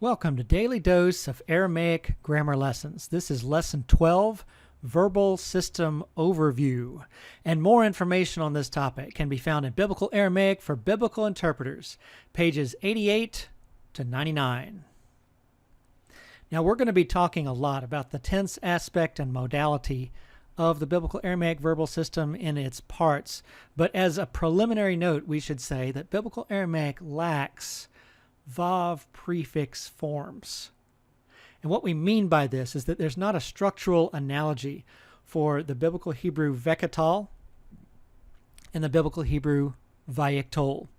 Welcome to Daily Dose of Aramaic Grammar Lessons. This is Lesson 12, Verbal System Overview. And more information on this topic can be found in Biblical Aramaic for Biblical Interpreters, pages 88 to 99. Now we're going to be talking a lot about the tense aspect and modality of the Biblical Aramaic verbal system in its parts. But as a preliminary note, we should say that Biblical Aramaic lacks Vav prefix forms. And what we mean by this is that there's not a structural analogy for the Biblical Hebrew vekatal and the Biblical Hebrew vayiktol.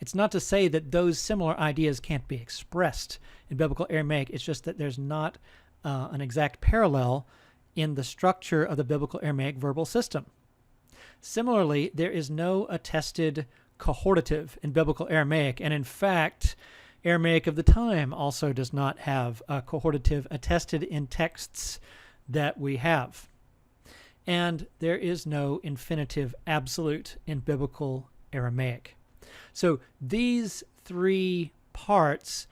It's not to say that those similar ideas can't be expressed in Biblical Aramaic. It's just that there's not an exact parallel in the structure of the Biblical Aramaic verbal system. Similarly, there is no attested cohortative in Biblical Aramaic, and in fact, Aramaic of the time also does not have a cohortative attested in texts that we have. And there is no infinitive absolute in Biblical Aramaic. So these three parts,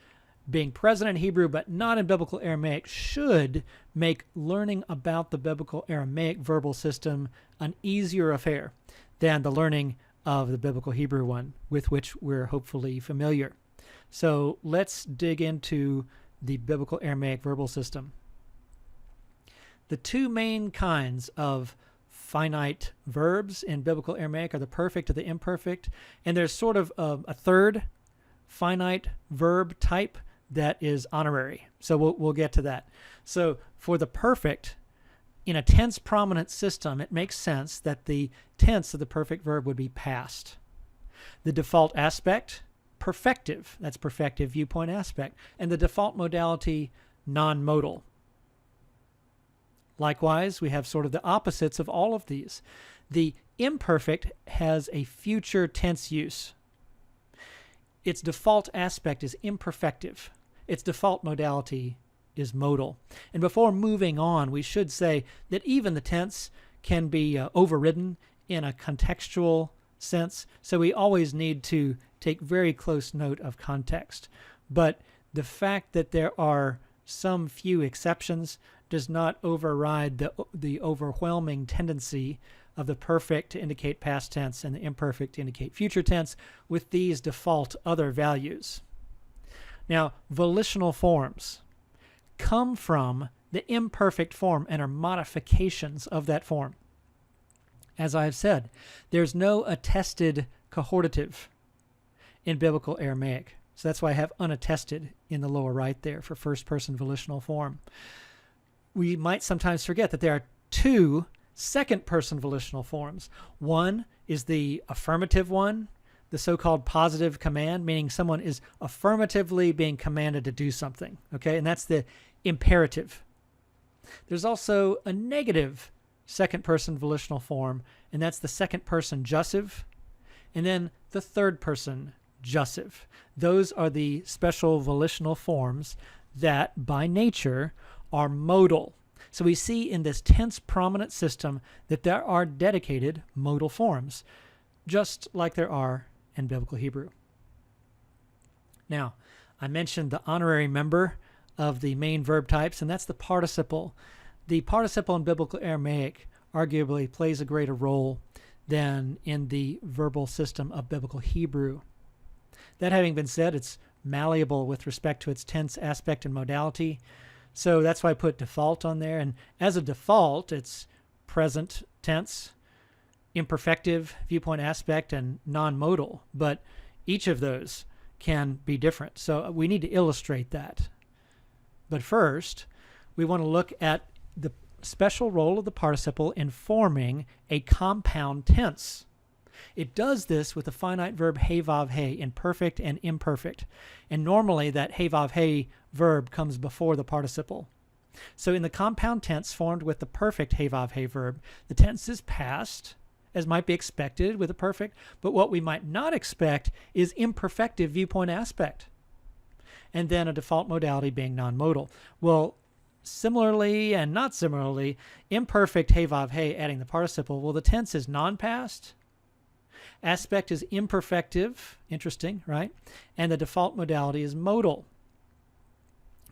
being present in Hebrew but not in Biblical Aramaic, should make learning about the Biblical Aramaic verbal system an easier affair than the learning of the Biblical Hebrew one, with which we're hopefully familiar. So let's dig into the Biblical Aramaic verbal system. The two main kinds of finite verbs in Biblical Aramaic are the perfect and the imperfect, and there's sort of a third finite verb type that is honorary. So we'll get to that. So for the perfect, in a tense prominent system, it makes sense that the tense of the perfect verb would be past. The default aspect, perfective. That's perfective viewpoint aspect. And the default modality, non-modal. Likewise, we have sort of the opposites of all of these. The imperfect has a future tense use. Its default aspect is imperfective. Its default modality is modal. And before moving on, we should say that even the tense can be overridden in a contextual sense, so we always need to take very close note of context. But the fact that there are some few exceptions does not override the overwhelming tendency of the perfect to indicate past tense and the imperfect to indicate future tense with these default other values. Now, volitional forms come from the imperfect form and are modifications of that form. As I've said, there's no attested cohortative in Biblical Aramaic. So that's why I have unattested in the lower right there for first-person volitional form. We might sometimes forget that there are two second-person volitional forms. One is the affirmative one, the so-called positive command, meaning someone is affirmatively being commanded to do something, okay? And that's the imperative. There's also a negative second-person volitional form, and that's the second-person jussive, and then the third-person jussive. Those are the special volitional forms that, by nature, are modal. So we see in this tense prominent system that there are dedicated modal forms, just like there are in Biblical Hebrew. Now, I mentioned the honorary member of the main verb types, and that's the participle. The participle in Biblical Aramaic arguably plays a greater role than in the verbal system of Biblical Hebrew. That having been said, it's malleable with respect to its tense aspect and modality. So that's why I put default on there. And as a default, it's present tense, imperfective viewpoint aspect, and non-modal. But each of those can be different. So we need to illustrate that. But first, we want to look at the special role of the participle in forming a compound tense. It does this with the finite verb hey vav hey in perfect and imperfect. And normally that hey vav hey verb comes before the participle. So in the compound tense formed with the perfect hey vav hey verb, the tense is past, as might be expected with a perfect, but what we might not expect is imperfective viewpoint aspect. And then a default modality being non-modal. Well, similarly and not similarly, imperfect hey vav hey adding the participle, well, the tense is non-past, aspect is imperfective, interesting, right? And the default modality is modal.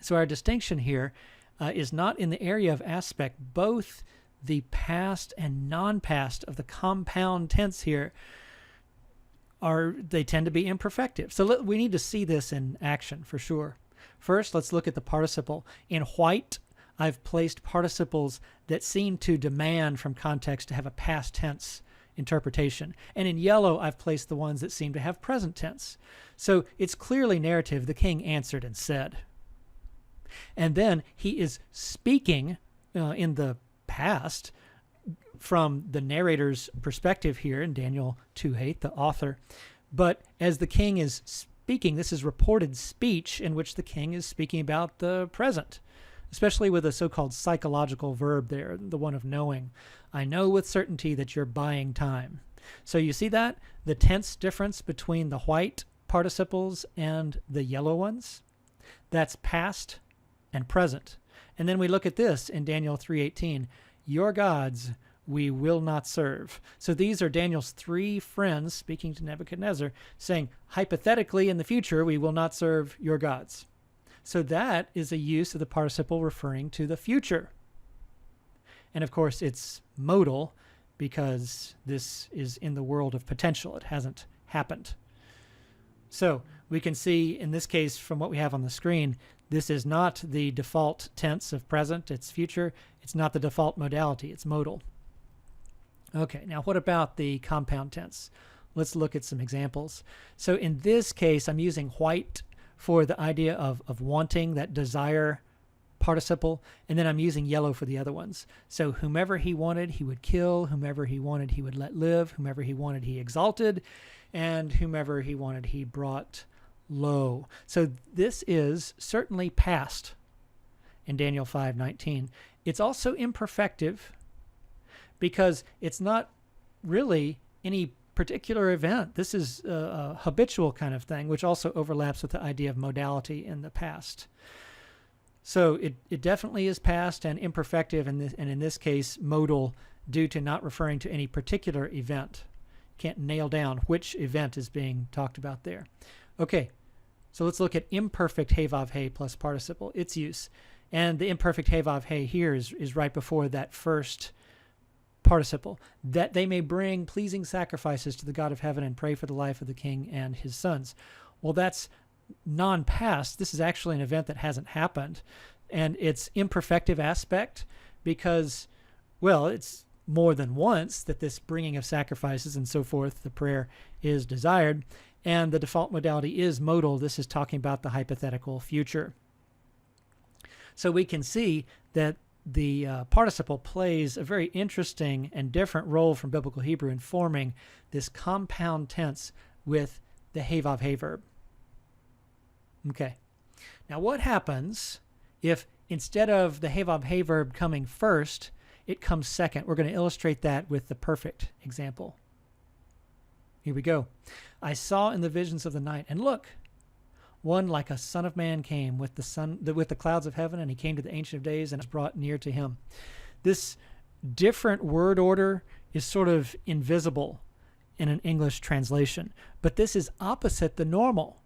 So our distinction here is not in the area of aspect. Both the past and non-past of the compound tense here they tend to be imperfective. So we need to see this in action for sure. First, let's look at the participle. In white, I've placed participles that seem to demand from context to have a past tense interpretation. And in yellow, I've placed the ones that seem to have present tense. So it's clearly narrative. The king answered and said. And then he is speaking in the past from the narrator's perspective here in Daniel 2:8, the author. But as the king is speaking, this is reported speech in which the king is speaking about the present, especially with a so-called psychological verb there, the one of knowing. I know with certainty that you're buying time. So you see that? The tense difference between the white participles and the yellow ones? That's past and present. And then we look at this in Daniel 3:18. Your gods we will not serve. So these are Daniel's three friends speaking to Nebuchadnezzar, saying, hypothetically, in the future, we will not serve your gods. So that is a use of the participle referring to the future. And of course, it's modal because this is in the world of potential. It hasn't happened. So we can see in this case from what we have on the screen, this is not the default tense of present, it's future. It's not the default modality, it's modal. Okay, now what about the compound tense? Let's look at some examples. So in this case, I'm using white for the idea of wanting, that desire participle, and then I'm using yellow for the other ones. So whomever he wanted, he would kill. Whomever he wanted, he would let live. Whomever he wanted, he exalted. And whomever he wanted, he brought low. So this is certainly past in Daniel 5:19. It's also imperfective because it's not really any particular event. This is a habitual kind of thing, which also overlaps with the idea of modality in the past. So it definitely is past and imperfective, and in this case, modal, due to not referring to any particular event. Can't nail down which event is being talked about there. Okay, so let's look at imperfect he vav he plus participle, its use. And the imperfect he vav he here is right before that first participle, that they may bring pleasing sacrifices to the God of heaven and pray for the life of the king and his sons. Well, that's non-past. This is actually an event that hasn't happened, and it's imperfective aspect because, well, it's more than once that this bringing of sacrifices and so forth, the prayer, is desired, and the default modality is modal. This is talking about the hypothetical future. So we can see that the participle plays a very interesting and different role from Biblical Hebrew in forming this compound tense with the he vav he verb. Okay. Now what happens if instead of the he vav he verb coming first, it comes second? We're going to illustrate that with the perfect example. Here we go. I saw in the visions of the night, and look, one like a son of man came with the clouds of heaven, and he came to the Ancient of Days and was brought near to him. This different word order is sort of invisible in an English translation, but this is opposite the normal.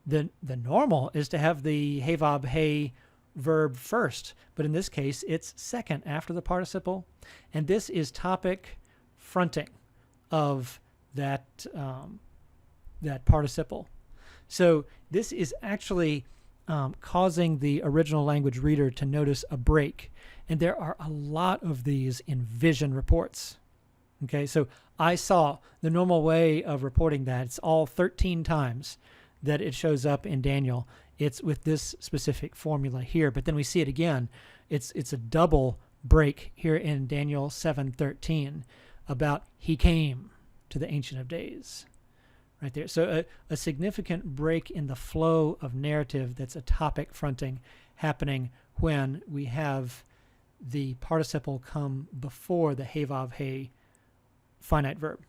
The normal is to have the he vav he verb first, but in this case it's second after the participle, and this is topic fronting of that participle. So this is actually causing the original language reader to notice a break. And there are a lot of these in vision reports. Okay, so I saw the normal way of reporting that. It's all 13 times that it shows up in Daniel. It's with this specific formula here. But then we see it again. It's a double break here in Daniel 7:13 about he came to the Ancient of Days. Right there. So a significant break in the flow of narrative that's a topic fronting happening when we have the participle come before the he vav he finite verb.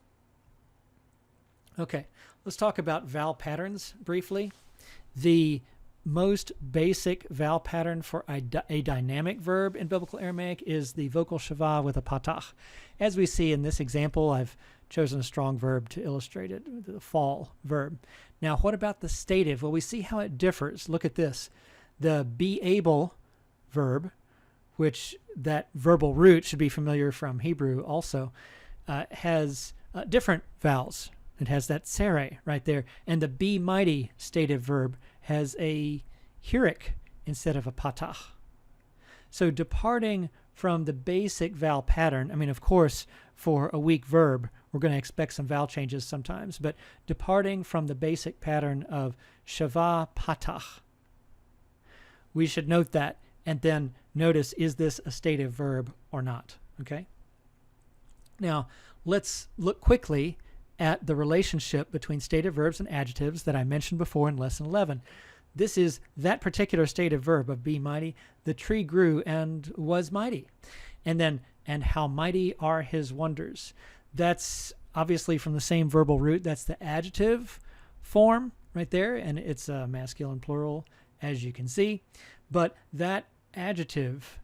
Okay, let's talk about vowel patterns briefly. The most basic vowel pattern for a dynamic verb in Biblical Aramaic is the vocal shava with a patach. As we see in this example, I've chosen a strong verb to illustrate it, the fall verb. Now, what about the stative? Well, we see how it differs. Look at this. The be able verb, which that verbal root should be familiar from Hebrew also, has different vowels. It has that sere right there. And the be mighty stative verb has a hirik instead of a patach. So departing from the basic vowel pattern, I mean, of course, for a weak verb, we're going to expect some vowel changes sometimes, but departing from the basic pattern of shava patach, we should note that and then notice, is this a stative verb or not? Okay. Now, let's look quickly at the relationship between stative verbs and adjectives that I mentioned before in Lesson 11. This is that particular stative verb of be mighty. The tree grew and was mighty. And then, and how mighty are his wonders. That's obviously from the same verbal root. That's the adjective form right there. And it's a masculine plural, as you can see. But that adjective,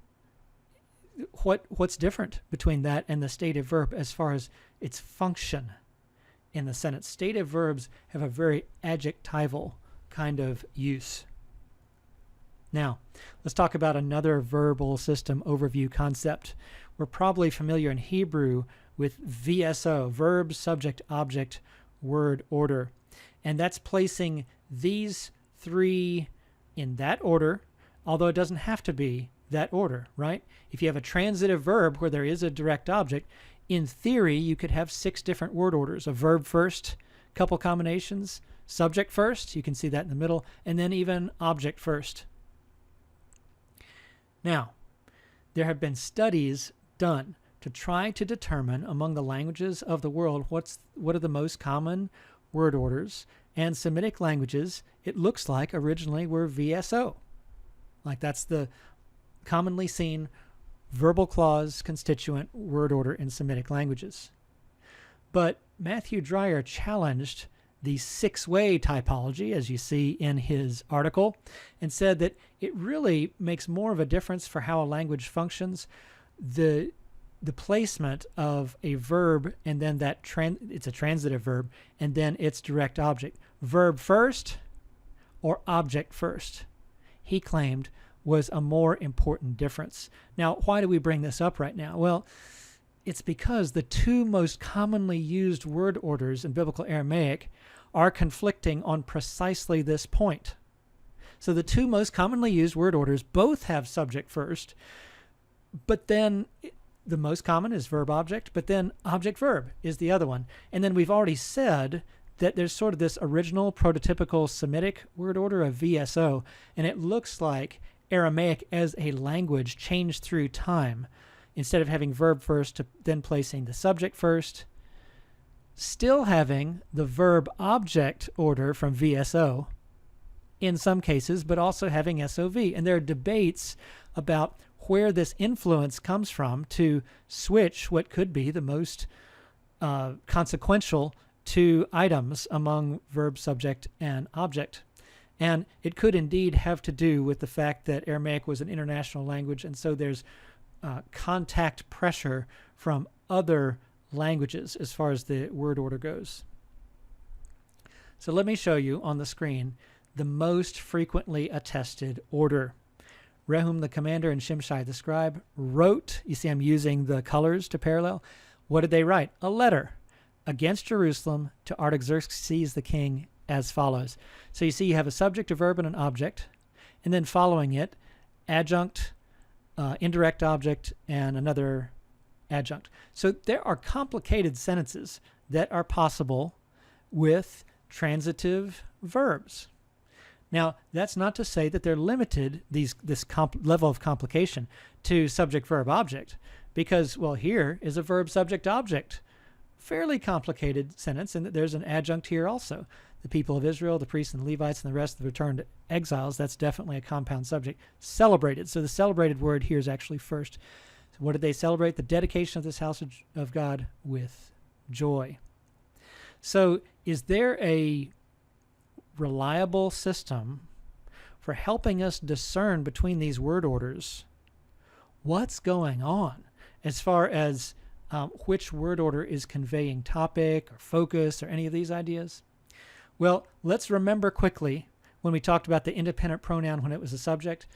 what's different between that and the stative verb as far as its function in the sentence? Stative verbs have a very adjectival kind of use. Now, let's talk about another verbal system overview concept. We're probably familiar in Hebrew with VSO, verb, subject, object, word order. And that's placing these three in that order, although it doesn't have to be that order, right? If you have a transitive verb where there is a direct object, in theory, you could have 6 different word orders: a verb first, couple combinations, subject first, you can see that in the middle, and then even object first. Now, there have been studies done to try to determine among the languages of the world what are the most common word orders, and Semitic languages, it looks like originally were VSO. Like that's the commonly seen verbal clause constituent word order in Semitic languages. But Matthew Dreyer challenged the 6-way typology, as you see in his article, and said that it really makes more of a difference for how a language functions, the placement of a verb and then that it's a transitive verb and then its direct object. Verb first or object first, he claimed, was a more important difference. Now, why do we bring this up right now? Well, it's because the 2 most commonly used word orders in Biblical Aramaic are conflicting on precisely this point. So the 2 most commonly used word orders both have subject first, but then the most common is verb object, but then object verb is the other one. And then we've already said that there's sort of this original prototypical Semitic word order of VSO, and it looks like Aramaic as a language changed through time. Instead of having verb first to then placing the subject first, still having the verb object order from VSO in some cases, but also having SOV. And there are debates about where this influence comes from to switch what could be the most consequential 2 items among verb, subject, and object. And it could indeed have to do with the fact that Aramaic was an international language, and so there's contact pressure from other languages as far as the word order goes. So let me show you on the screen the most frequently attested order. Rehum the commander and Shimshai the scribe wrote, you see I'm using the colors to parallel. What did they write? A letter against Jerusalem to Artaxerxes the king as follows. So you see you have a subject, a verb, and an object, and then following it, adjunct, indirect object, and another adjunct. So there are complicated sentences that are possible with transitive verbs. Now, that's not to say that they're limited, this level of complication, to subject, verb, object, because, well, here is a verb, subject, object. Fairly complicated sentence, and there's an adjunct here also. The people of Israel, the priests and the Levites, and the rest of the returned exiles, that's definitely a compound subject. Celebrated. So the celebrated word here is actually first. So what did they celebrate? The dedication of this house of God with joy. So is there a reliable system for helping us discern between these word orders what's going on as far as which word order is conveying topic or focus or any of these ideas? Well, let's remember quickly when we talked about the independent pronoun when it was a subject.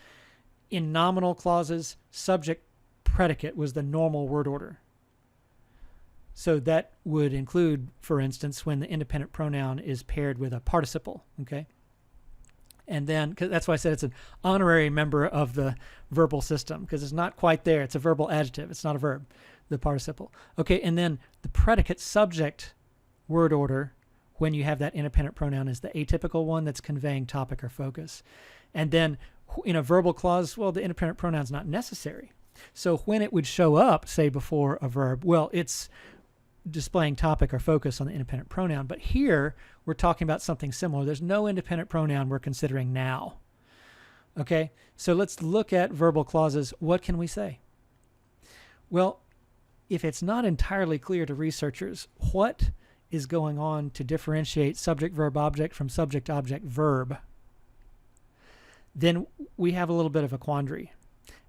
In nominal clauses, subject predicate was the normal word order. So that would include, for instance, when the independent pronoun is paired with a participle, okay? And then, cause that's why I said it's an honorary member of the verbal system, because it's not quite there. It's a verbal adjective. It's not a verb, the participle. Okay, and then the predicate subject word order, when you have that independent pronoun, is the atypical one that's conveying topic or focus. And then in a verbal clause, well, the independent pronoun is not necessary. So when it would show up, say, before a verb, well, it's displaying topic or focus on the independent pronoun. But here, we're talking about something similar. There's no independent pronoun we're considering now. Okay, so let's look at verbal clauses. What can we say? Well, if it's not entirely clear to researchers what is going on to differentiate subject, verb, object from subject, object, verb, then we have a little bit of a quandary.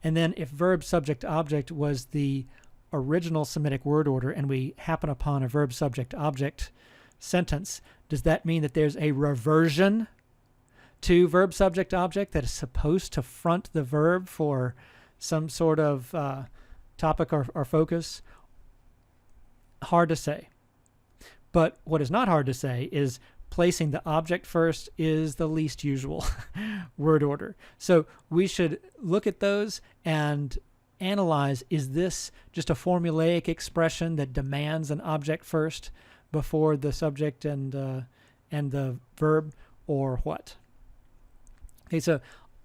And then if verb, subject, object was the original Semitic word order and we happen upon a verb, subject, object sentence, does that mean that there's a reversion to verb, subject, object that is supposed to front the verb for some sort of topic or focus? Hard to say. But what is not hard to say is placing the object first is the least usual word order. So we should look at those and analyze, is this just a formulaic expression that demands an object first before the subject and the verb, or what? Okay, so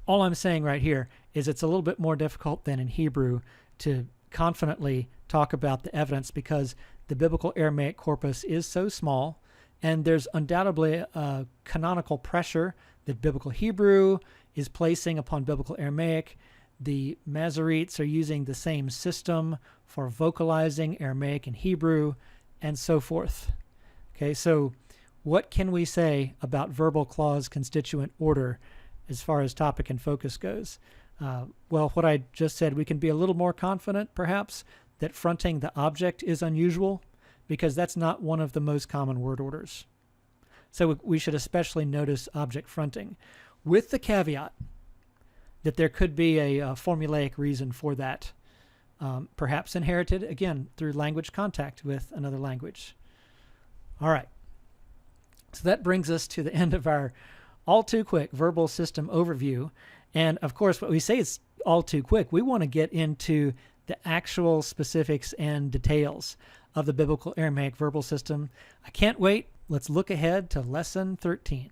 all I'm saying right here is it's a little bit more difficult than in Hebrew to confidently talk about the evidence, because the biblical Aramaic corpus is so small, and there's undoubtedly a canonical pressure that biblical Hebrew is placing upon biblical Aramaic. The Masoretes are using the same system for vocalizing Aramaic and Hebrew, and so forth. Okay, so what can we say about verbal clause constituent order as far as topic and focus goes? Well, what I just said, we can be a little more confident, perhaps, that fronting the object is unusual, because that's not one of the most common word orders. So we should especially notice object fronting, with the caveat that there could be a formulaic reason for that, perhaps inherited, again, through language contact with another language. All right. So that brings us to the end of our all too quick verbal system overview. And of course, what we say is all too quick. We want to get into the actual specifics and details of the biblical Aramaic verbal system. I can't wait. Let's look ahead to lesson 13.